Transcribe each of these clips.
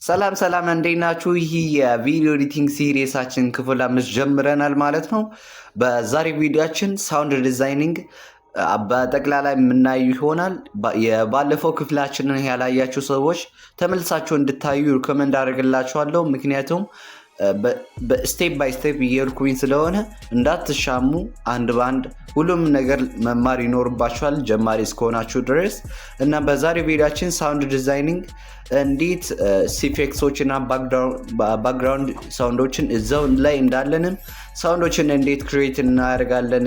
ሰላም ሰላም እንዴት ናችሁ? ይህ የቪዲዮ ኤዲቲንግ ሲሪየሳችን ክፍል 5 ጀምረናል ማለት ነው። በዛሬ ቪዲዮአችን ሳውንድ ዲዛይኒንግ በጠቅላላ የምናዩ ይሆናል። የባለፈው ክፍላችንን ያላያችሁ ሰዎች ተመልሳችሁ እንድታዩ ሪኮመንድ አደርግላችኋለሁ። ምክንያቱም በስቴፕ ባይ ስቴፕ እየሄድኩኝ ስለሆነ እንዳትሻሙ፣ አንድ ባንድ ሁሉም ነገር መማር ይኖርባችኋል ጀማሪ እስከሆናችሁ ድረስ እና በዛሬው ቪዲዮአችን ሳውንድ ዲዛይኒንግ እንዴት ሲፌክሶች እና ባክግራውንድ ሳውንዶችን እዛው ላይ እንዳለንም ሳውንዶችን እንዴት ክሬት እናደርጋለን፣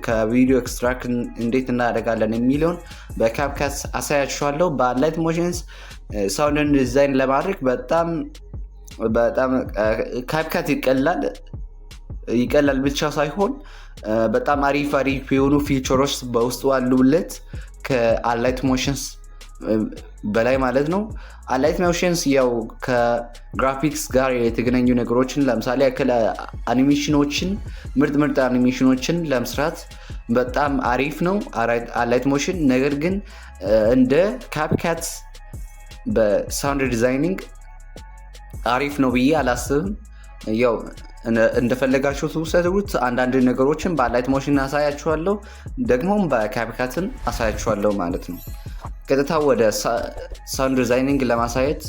ከቪዲዮ ኤክስትራክት እንዴት እናደርጋለን የሚለውን በካፕካት አሳያችኋለሁ። በላይት ሞሽንስ ሳውንድን ዲዛይን ለማድረግ በጣም ካፕካት ይቀላል ብቻ ሳይሆን በጣም አሪፍ የሆኑ ፊቸሮች በውስጡ አሉለት ከላይት ሞሽንስ በላይ ማለት ነው። አላይት ሞሽንስ ያው ከግራፊክስ ጋር የተገናኙ ነገሮችን ለምሳሌ አኒሜሽኖችን ምርጥ አኒሜሽኖችን ለመስራት በጣም አሪፍ ነው አላይት ሞሽን። ነገር ግን እንደ ካፕካት በሳውንድ ዲዛይኒንግ አሪፍ ነው ብዬ አላስብም። ያው እንደፈለጋችሁ ትውሰዱት። አንዳንድ ነገሮችን በላይት ሞሽን አሳያችኋለሁ፣ ደግሞም በካፕካትን አሳያችኋለሁ ማለት ነው። ቀጥታ ወደ ሳውንድ ዲዛይኒንግ ለማሳየት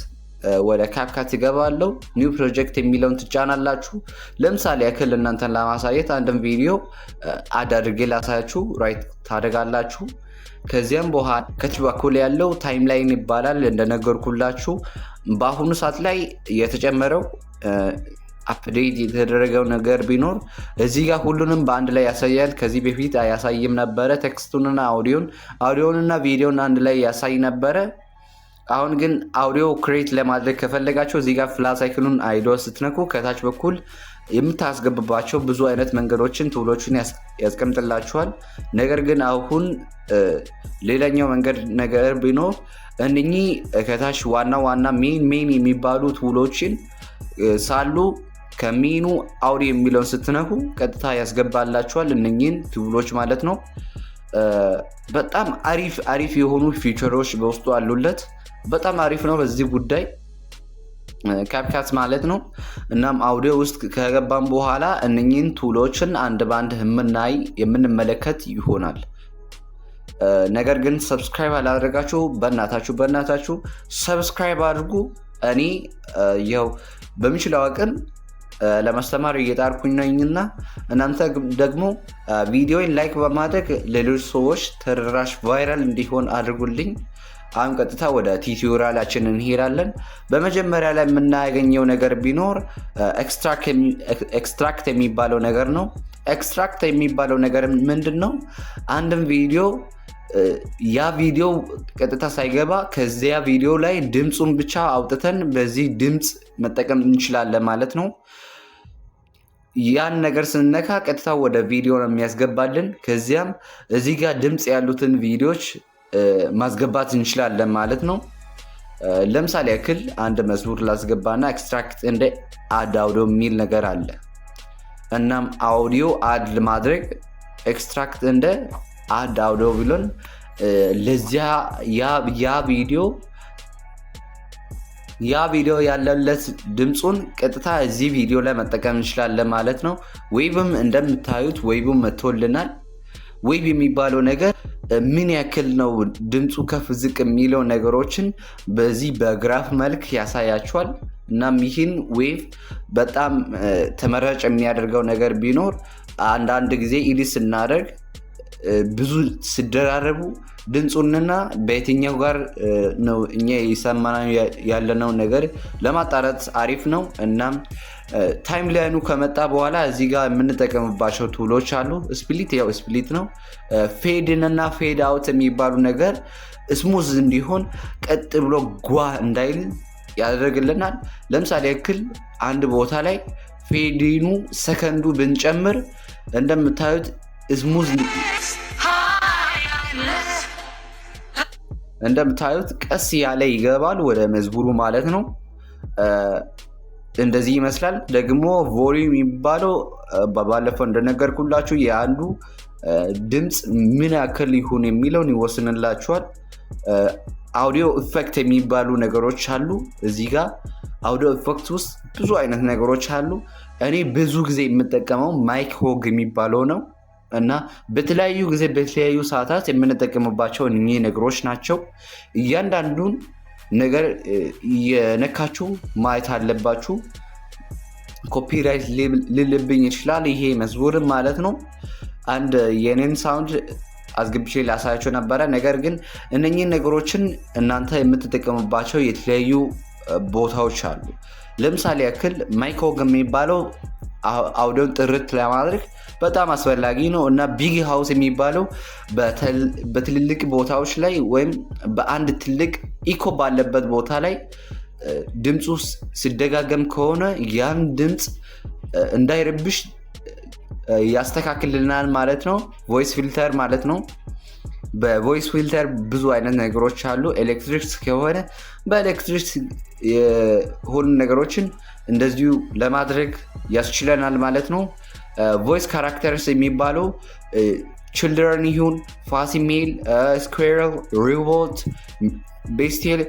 ወደ ካፕካት ይገባለሁ። ኒው ፕሮጀክት የሚለውን ትጫናላችሁ። ለምሳሌ ያክል እናንተን ለማሳየት አንድን ቪዲዮ አድርጌ ላሳያችሁ ራይት ታደርጋላችሁ። ከዚያም በኋላ ከች በኩል ያለው ታይምላይን ይባላል። እንደነገርኩላችሁ በአሁኑ ሰዓት ላይ የተጨመረው አፕዴት የተደረገው ነገር ቢኖር እዚህ ጋር ሁሉንም በአንድ ላይ ያሳያል። ከዚህ በፊት ያሳይም ነበረ ቴክስቱንና አውዲዮንና ቪዲዮን አንድ ላይ ያሳይ ነበረ። አሁን ግን አውዲዮ ክሬት ለማድረግ ከፈለጋችሁ እዚህ ጋር ፍላሽ አይኮኑን አይዶ ስትነኩ ከታች በኩል የምታስገባባቸው ብዙ አይነት መንገዶችን ቱሎችን ያስቀምጥላችኋል። ነገር ግን አሁን ሌላኛው ነገር ቢኖር እነኚህ ከታች ዋና ሜን የሚባሉ ቱሎችን ሳሉ ከሜኑ አውዲዮ የሚለውን ስትነኩ ቀጥታ ያስገባላችኋል እነኚህን ቱሎች ማለት ነው። በጣም አሪፍ የሆኑ ፊቸሮች በውስጡ አሉለት። በጣም አሪፍ ነው በዚህ ጉዳይ ካፕካት ማለት ነው። እናም አውዲዮ ውስጥ ከገባን በኋላ እነኚህን ቱሎችን አንድ ባንድ የምንመለከት ይሆናል። ነገር ግን ሰብስክራይብ አላደረጋችሁ በእናታችሁ ሰብስክራይብ አድርጉ። እኔ ያው በሚችለው አቅም ለማስተማር እየጣርኩኝ ነኝና እናንተ ደግሞ ቪዲዮን ላይክ በማድረግ ሌሎች ሰዎች ተደራሽ ቫይራል እንዲሆን አድርጉልኝ። አሁን ቀጥታ ወደ ቲዩቶሪያላችን እንሄዳለን። በመጀመሪያ ላይ የምናገኘው ነገር ቢኖር ኤክስትራክት የሚባለው ነገር ነው። ኤክስትራክት የሚባለው ነገር ምንድን ነው? አንድን ቪዲዮ ያ ቪዲዮ ቀጥታ ሳይገባ ከዚያ ቪዲዮ ላይ ድምፁን ብቻ አውጥተን በዚህ ድምፅ መጠቀም እንችላለን ማለት ነው። ያን ነገር ስንነካ ቀጥታ ወደ ቪዲዮ ነው የሚያስገባልን። ከዚያም እዚህ ጋር ድምፅ ያሉትን ቪዲዮዎች ማስገባት እንችላለን ማለት ነው። ለምሳሌ ያክል አንድ መዝሙር ላስገባና ኤክስትራክት እንደ አድ አውዲዮ የሚል ነገር አለ። እናም አውዲዮ አድ ለማድረግ ኤክስትራክት እንደ አድ አውዲዮ ብሎን ለዚያ ያ ቪዲዮ ያለለት ድምፁን ቀጥታ እዚህ ቪዲዮ ላይ መጠቀም እንችላለን ማለት ነው። ዌብም እንደምታዩት ዌብም መጥቶልናል። ዌብ የሚባለው ነገር ምን ያክል ነው ድምፁ ከፍ ዝቅ የሚለው ነገሮችን በዚህ በግራፍ መልክ ያሳያችኋል። እናም ይህን ዌብ በጣም ተመራጭ የሚያደርገው ነገር ቢኖር አንዳንድ ጊዜ ኤዲት ስናደርግ ብዙ ሲደራረቡ ድምፁንና በየትኛው ጋር ነው እኛ የሰማነው ያለነው ነገር ለማጣራት አሪፍ ነው። እናም ታይም ላይኑ ከመጣ በኋላ እዚህ ጋር የምንጠቀምባቸው ቱሎች አሉ። ስፕሊት ነው። ፌድን እና ፌድ አውት የሚባሉ ነገር ስሙዝ እንዲሆን ቀጥ ብሎ ጓ እንዳይል ያደርግልናል። ለምሳሌ ያክል አንድ ቦታ ላይ ፌድኑ ሰከንዱ ብንጨምር እንደምታዩት ስሙዝ እንደምታዩት ቀስ ያለ ይገባል ወደ መዝሙሩ ማለት ነው። እንደዚህ ይመስላል። ደግሞ ቮሊዩም የሚባለው ባለፈው እንደነገርኩላችሁ የአንዱ ድምፅ ምን ያክል ይሁን የሚለውን ይወስንላችኋል። አውዲዮ ኢፌክት የሚባሉ ነገሮች አሉ። እዚህ ጋር አውዲዮ ኢፌክት ውስጥ ብዙ አይነት ነገሮች አሉ። እኔ ብዙ ጊዜ የምጠቀመው ማይክ ሆግ የሚባለው ነው እና በተለያዩ ጊዜ በተለያዩ ሰዓታት የምንጠቀምባቸው እኚህ ነገሮች ናቸው። እያንዳንዱን ነገር የነካችሁ ማየት አለባችሁ። ኮፒራይት ልልብኝ ይችላል ይሄ መዝሙርም ማለት ነው። አንድ የኔን ሳውንድ አስገብቼ ላሳያቸው ነበረ። ነገር ግን እነኚህን ነገሮችን እናንተ የምትጠቀሙባቸው የተለያዩ ቦታዎች አሉ። ለምሳሌ ያክል ማይክ ሆግ የሚባለው አውዲዮን ጥርት ለማድረግ በጣም አስፈላጊ ነው እና ቢግ ሃውስ የሚባለው በትልልቅ ቦታዎች ላይ ወይም በአንድ ትልቅ ኢኮ ባለበት ቦታ ላይ ድምፁ ሲደጋገም ከሆነ ያን ድምፅ እንዳይረብሽ ያስተካክልናል ማለት ነው። ቮይስ ፊልተር ማለት ነው። በቮይስ ፊልተር ብዙ አይነት ነገሮች አሉ። ኤሌክትሪክ ከሆነ በኤሌክትሪክ የሆኑ ነገሮችን እንደዚሁ ለማድረግ ያስችለናል ማለት ነው። ቮይስ ካራክተርስ የሚባለው ችልድረን ይሁን ፋሲሜል፣ ስኩዌረል፣ ሪቮልት፣ ቤስቴል፣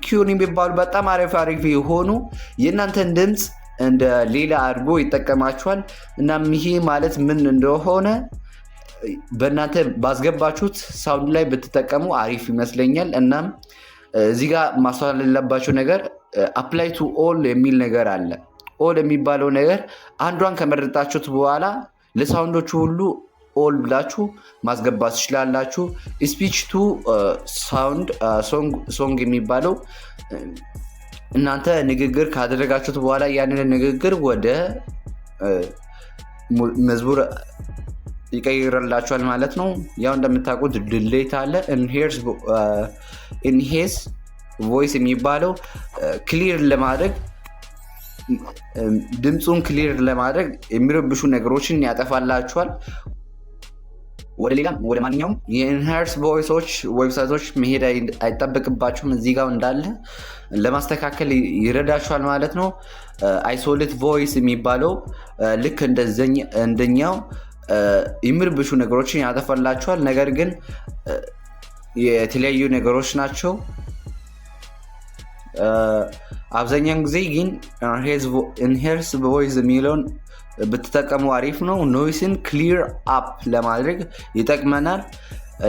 ኪዩን የሚባሉ በጣም አሪፍ የሆኑ የእናንተን ድምፅ እንደ ሌላ አድርጎ ይጠቀማችኋል። እናም ይሄ ማለት ምን እንደሆነ በእናንተ ባስገባችሁት ሳውንድ ላይ ብትጠቀሙ አሪፍ ይመስለኛል። እናም እዚህ ጋር ማስተዋል ያለባቸው ነገር አፕላይ ቱ ኦል የሚል ነገር አለ። ኦል የሚባለው ነገር አንዷን ከመረጣችሁት በኋላ ለሳውንዶቹ ሁሉ ኦል ብላችሁ ማስገባት ትችላላችሁ። ስፒች ቱ ሶንግ የሚባለው እናንተ ንግግር ካደረጋችሁት በኋላ ያንን ንግግር ወደ መዝሙር ይቀይርላችኋል ማለት ነው። ያው እንደምታውቁት ድሌት አለ። ኢንሄስ ቮይስ የሚባለው ክሊር ለማድረግ ድምፁን ክሊር ለማድረግ የሚረብሹ ነገሮችን ያጠፋላችኋል። ወደ ማንኛውም የኢንሃንስ ቮይሶች ዌብሳይቶች መሄድ አይጠበቅባችሁም። እዚህ ጋር እንዳለ ለማስተካከል ይረዳችኋል ማለት ነው። አይሶሌት ቮይስ የሚባለው ልክ እንደኛው የሚረብሹ ነገሮችን ያጠፋላችኋል። ነገር ግን የተለያዩ ነገሮች ናቸው። አብዛኛውን ጊዜ ግን ኢንሄንስ ቮይስ የሚለውን ብትጠቀሙ አሪፍ ነው። ኖይስን ክሊር አፕ ለማድረግ ይጠቅመናል።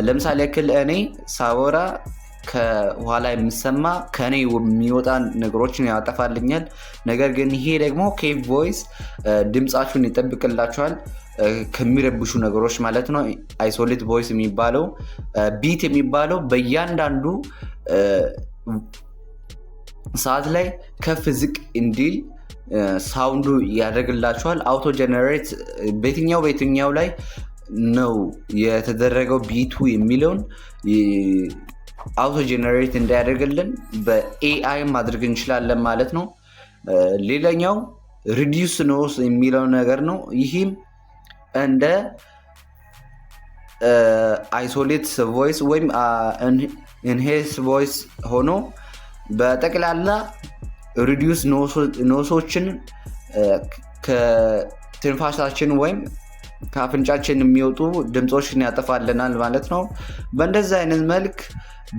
ለምሳሌ ያክል እኔ ሳወራ ከኋላ የሚሰማ ከኔ የሚወጣ ነገሮችን ያጠፋልኛል። ነገር ግን ይሄ ደግሞ ኬቭ ቮይስ ድምፃችሁን ይጠብቅላችኋል ከሚረብሹ ነገሮች ማለት ነው። አይሶሌት ቮይስ የሚባለው ቢት የሚባለው በእያንዳንዱ ሰዓት ላይ ከፍ ዝቅ እንዲል ሳውንዱ ያደርግላችኋል። አውቶ ጀነሬት በየትኛው ላይ ነው የተደረገው ቢቱ የሚለውን አውቶ ጀነሬት እንዳያደርግልን በኤአይ ማድረግ እንችላለን ማለት ነው። ሌላኛው ሪዲዩስ ኖይዝ የሚለው ነገር ነው። ይህም እንደ አይሶሌት ቮይስ ወይም ኢንሄንስ ቮይስ ሆኖ በጠቅላላ ሪዲዩስ ኖይዞችን ከትንፋሻችን ወይም ከአፍንጫችን የሚወጡ ድምፆችን ያጠፋልናል ማለት ነው። በእንደዚህ አይነት መልክ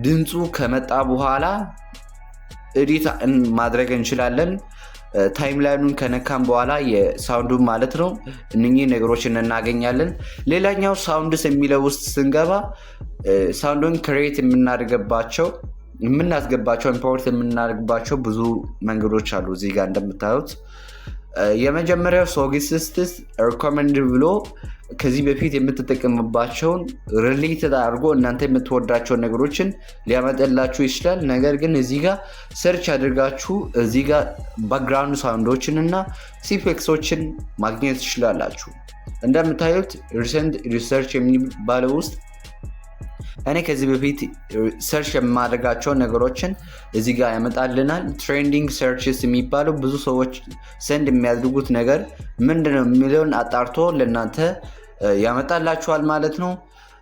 ድምፁ ከመጣ በኋላ ኤዲት ማድረግ እንችላለን። ታይምላይኑን ከነካም በኋላ የሳውንዱን ማለት ነው እነኚህ ነገሮችን እናገኛለን። ሌላኛው ሳውንድስ የሚለው ውስጥ ስንገባ ሳውንዱን ክሬት የምናስገባቸው ኢምፖርት የምናደርግባቸው ብዙ መንገዶች አሉ። እዚህ ጋር እንደምታዩት የመጀመሪያው ሶግሲስትስ ሪኮመንድ ብሎ ከዚህ በፊት የምትጠቀምባቸውን ሪሌትድ አድርጎ እናንተ የምትወዳቸውን ነገሮችን ሊያመጣላችሁ ይችላል። ነገር ግን እዚህ ጋር ሰርች አድርጋችሁ እዚህ ጋር ባክግራውንድ ሳውንዶችን እና ሲፌክሶችን ማግኘት ትችላላችሁ። እንደምታዩት ሪሰንት ሪሰርች የሚባለው ውስጥ እኔ ከዚህ በፊት ሰርች የማድረጋቸው ነገሮችን እዚህ ጋር ያመጣልናል። ትሬንዲንግ ሰርችስ የሚባለው ብዙ ሰዎች ሰንድ የሚያድርጉት ነገር ምንድነው የሚለውን አጣርቶ ለእናንተ ያመጣላችኋል ማለት ነው።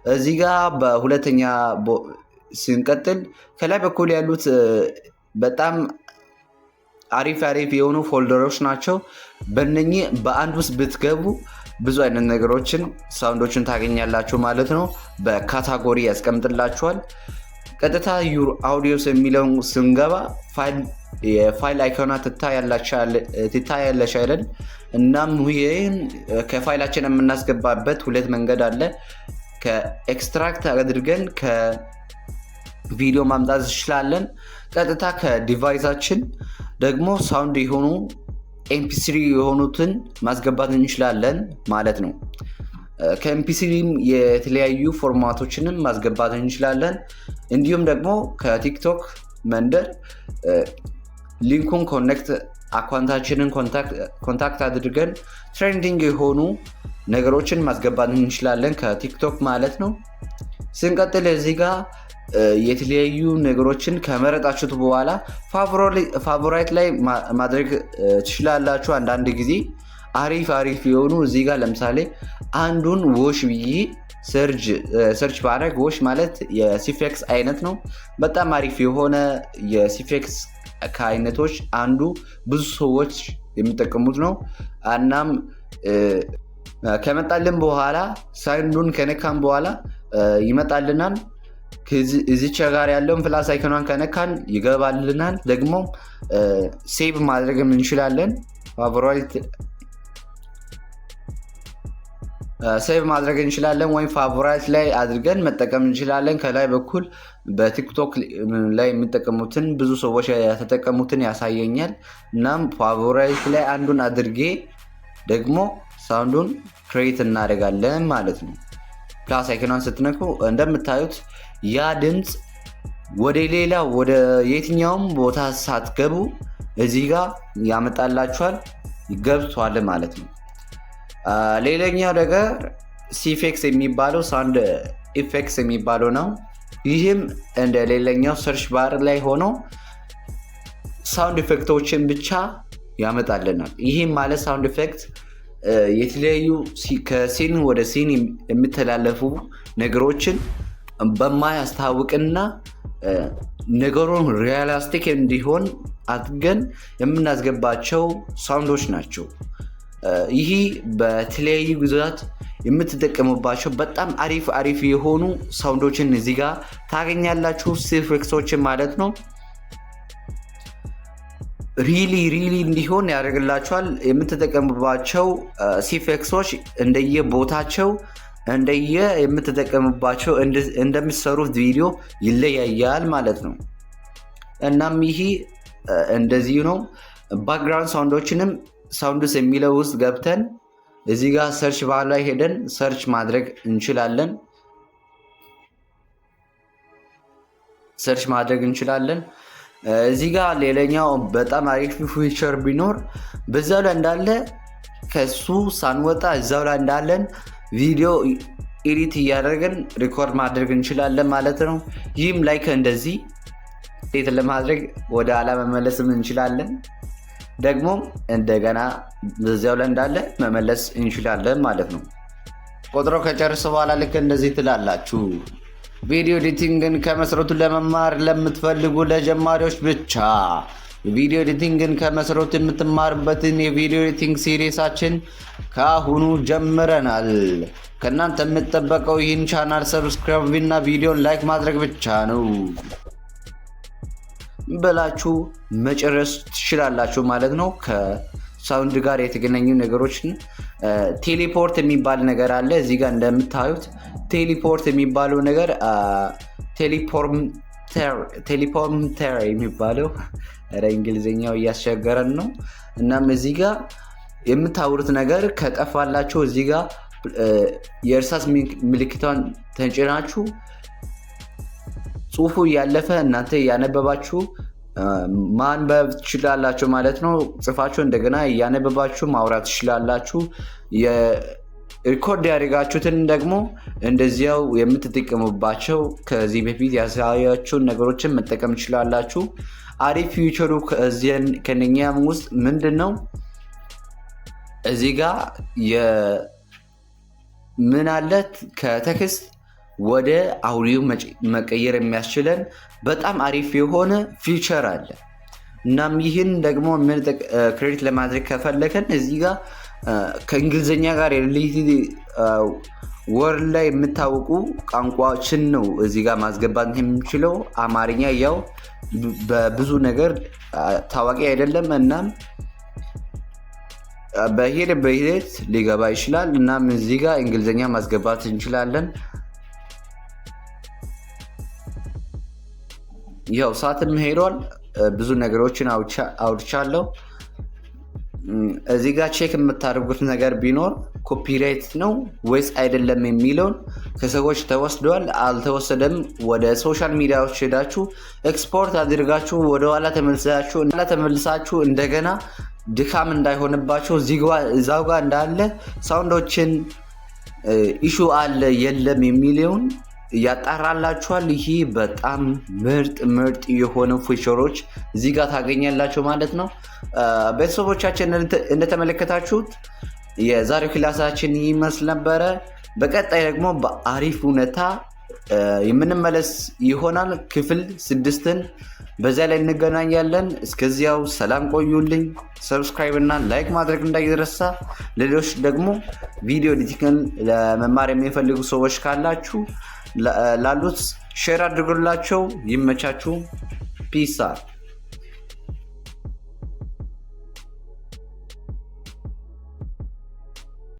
እዚህ ጋር በሁለተኛ ስንቀጥል ከላይ በኩል ያሉት በጣም አሪፍ የሆኑ ፎልደሮች ናቸው። በእነኚህ በአንድ ውስጥ ብትገቡ ብዙ አይነት ነገሮችን ሳውንዶችን ታገኛላችሁ ማለት ነው። በካታጎሪ ያስቀምጥላችኋል። ቀጥታ ዩር አውዲዮስ የሚለውን ስንገባ የፋይል አይኮና ትታያለች አይደል? እናም ይህን ከፋይላችን የምናስገባበት ሁለት መንገድ አለ። ከኤክስትራክት አድርገን ከቪዲዮ ማምጣት እንችላለን። ቀጥታ ከዲቫይሳችን ደግሞ ሳውንድ የሆኑ ኤምፒ3 የሆኑትን ማስገባት እንችላለን ማለት ነው። ከኤምፒ3 የተለያዩ ፎርማቶችንም ማስገባት እንችላለን። እንዲሁም ደግሞ ከቲክቶክ መንደር ሊንኩን አካውንታችንን ኮንታክት አድርገን ትሬንዲንግ የሆኑ ነገሮችን ማስገባት እንችላለን ከቲክቶክ ማለት ነው። ስንቀጥል እዚህ ጋር የተለያዩ ነገሮችን ከመረጣችሁት በኋላ ፋቮራይት ላይ ማድረግ ትችላላችሁ። አንዳንድ ጊዜ አሪፍ የሆኑ እዚህ ጋር ለምሳሌ አንዱን ዎሽ ብዬ ሰርች ባረግ፣ ዎሽ ማለት የሲፌክስ አይነት ነው። በጣም አሪፍ የሆነ የሲፌክስ ከአይነቶች አንዱ ብዙ ሰዎች የሚጠቀሙት ነው። እናም ከመጣልን በኋላ ሳውንዱን ከነካን በኋላ ይመጣልናል። እዚች ጋር ያለውን ፕላስ አይኮኗን ከነካን ይገባልናል። ደግሞ ሴቭ ማድረግ እንችላለን። ሴቭ ማድረግ እንችላለን ወይም ፋቮራይት ላይ አድርገን መጠቀም እንችላለን። ከላይ በኩል በቲክቶክ ላይ የሚጠቀሙትን ብዙ ሰዎች የተጠቀሙትን ያሳየኛል። እናም ፋቮራይት ላይ አንዱን አድርጌ ደግሞ ሳውንዱን ክሬት እናደርጋለን ማለት ነው። ፕላስ አይኮኗን ስትነኩ እንደምታዩት ያ ድምፅ ወደ የትኛውም ቦታ ሳትገቡ እዚህ ጋር ያመጣላችኋል፣ ይገብቷል ማለት ነው። ሌላኛው ነገር ሲፌክስ የሚባለው ሳውንድ ኢፌክትስ የሚባለው ነው። ይህም እንደ ሌላኛው ሰርች ባር ላይ ሆኖ ሳውንድ ኢፌክቶችን ብቻ ያመጣልናል። ይህም ማለት ሳውንድ ኢፌክት የተለያዩ ከሲን ወደ ሲን የሚተላለፉ ነገሮችን በማያስታውቅና ነገሩን ሪያሊስቲክ እንዲሆን አድርገን የምናስገባቸው ሳውንዶች ናቸው። ይህ በተለያዩ ጊዜያት የምትጠቀሙባቸው በጣም አሪፍ የሆኑ ሳውንዶችን እዚህ ጋር ታገኛላችሁ። ሲፌክሶችን ማለት ነው። ሪሊ እንዲሆን ያደርግላችኋል። የምትጠቀሙባቸው ሲፌክሶች እንደየቦታቸው የምትጠቀሙባቸው እንደሚሰሩት ቪዲዮ ይለያያል ማለት ነው። እናም ይሄ እንደዚህ ነው። ባክግራውንድ ሳውንዶችንም ሳውንድስ የሚለው ውስጥ ገብተን እዚህ ጋር ሰርች ባር ላይ ሄደን ሰርች ማድረግ እንችላለን። እዚህ ጋር ሌላኛው በጣም አሪፍ ፊቸር ቢኖር በዛው ላይ እንዳለ ከሱ ሳንወጣ እዛው ላይ እንዳለን ቪዲዮ ኤዲት እያደረግን ሪኮርድ ማድረግ እንችላለን ማለት ነው። ይህም ላይክ እንደዚህ ኤዲት ለማድረግ ወደ ኋላ መመለስም እንችላለን። ደግሞ እንደገና በዚያው ላይ እንዳለ መመለስ እንችላለን ማለት ነው። ቆጥሮ ከጨርስ በኋላ ልክ እንደዚህ ትላላችሁ። ቪዲዮ ኤዲቲንግን ከመሰረቱ ለመማር ለምትፈልጉ ለጀማሪዎች ብቻ ቪዲዮ ኤዲቲንግን ከመሰረቱ የምትማርበትን የቪዲዮ ኤዲቲንግ ሲሪሳችን ከአሁኑ ጀምረናል። ከእናንተ የምትጠበቀው ይህን ቻናል ሰብስክራይብ እና ቪዲዮን ላይክ ማድረግ ብቻ ነው ብላችሁ መጨረስ ትችላላችሁ ማለት ነው። ከሳውንድ ጋር የተገናኙ ነገሮችን ቴሌፖርት የሚባል ነገር አለ። እዚህ ጋር እንደምታዩት ቴሌፖርት የሚባለው ነገር ቴሌፖርተር የሚባለው እንግሊዝኛው እያስቸገረን ነው። እናም እዚህ ጋር የምታወሩት ነገር ከጠፋላችሁ እዚህ ጋር የእርሳስ ምልክቷን ተጭናችሁ ጽሁፉ እያለፈ እናንተ እያነበባችሁ ማንበብ ትችላላችሁ ማለት ነው። ጽፋችሁ እንደገና እያነበባችሁ ማውራት ትችላላችሁ። ሪኮርድ ያደርጋችሁትን ደግሞ እንደዚያው የምትጠቀሙባቸው ከዚህ በፊት ያሳያችሁን ነገሮችን መጠቀም ትችላላችሁ። አሪፍ ፊቸሩ ከነኛም ውስጥ ምንድን ነው? እዚህ ጋር ምን አለ? ከቴክስት ወደ አውዲዮ መቀየር የሚያስችለን በጣም አሪፍ የሆነ ፊቸር አለ። እናም ይህን ደግሞ ክሬዲት ለማድረግ ከፈለከን እዚህ ጋር ከእንግሊዝኛ ጋር ሪሌቲድ ወርልድ ላይ የምታወቁ ቋንቋዎችን ነው እዚህ ጋር ማስገባት የምችለው። አማርኛ ያው በብዙ ነገር ታዋቂ አይደለም እናም በሂደት ሊገባ ይችላል። እናም እዚህ ጋር እንግሊዘኛ ማስገባት እንችላለን። ያው ሰዓትም ሄዷል። ብዙ ነገሮችን አውርቻለሁ። እዚህ ጋር ቼክ የምታደርጉት ነገር ቢኖር ኮፒራይት ነው ወይስ አይደለም የሚለውን ከሰዎች ተወስዷል አልተወሰደም፣ ወደ ሶሻል ሚዲያዎች ሄዳችሁ ኤክስፖርት አድርጋችሁ ወደኋላ ተመልሳችሁ እንደገና ድካም እንዳይሆንባቸው እዛው ጋር እንዳለ ሳውንዶችን ኢሹ አለ የለም የሚለውን ያጣራላችኋል። ይሄ በጣም ምርጥ የሆኑ ፊቸሮች እዚህ ጋር ታገኛላችሁ ማለት ነው። ቤተሰቦቻችን እንደተመለከታችሁት የዛሬው ክላሳችን ይመስል ነበረ። በቀጣይ ደግሞ በአሪፍ ሁኔታ የምንመለስ ይሆናል። ክፍል 6ን በዚያ ላይ እንገናኛለን። እስከዚያው ሰላም ቆዩልኝ። ሰብስክራይብ እና ላይክ ማድረግ እንዳይረሳ። ሌሎች ደግሞ ቪዲዮ ኤዲቲንግን ለመማር የሚፈልጉ ሰዎች ካላችሁ ላሉት ሼር አድርጉላቸው። ይመቻችሁ። ፒስ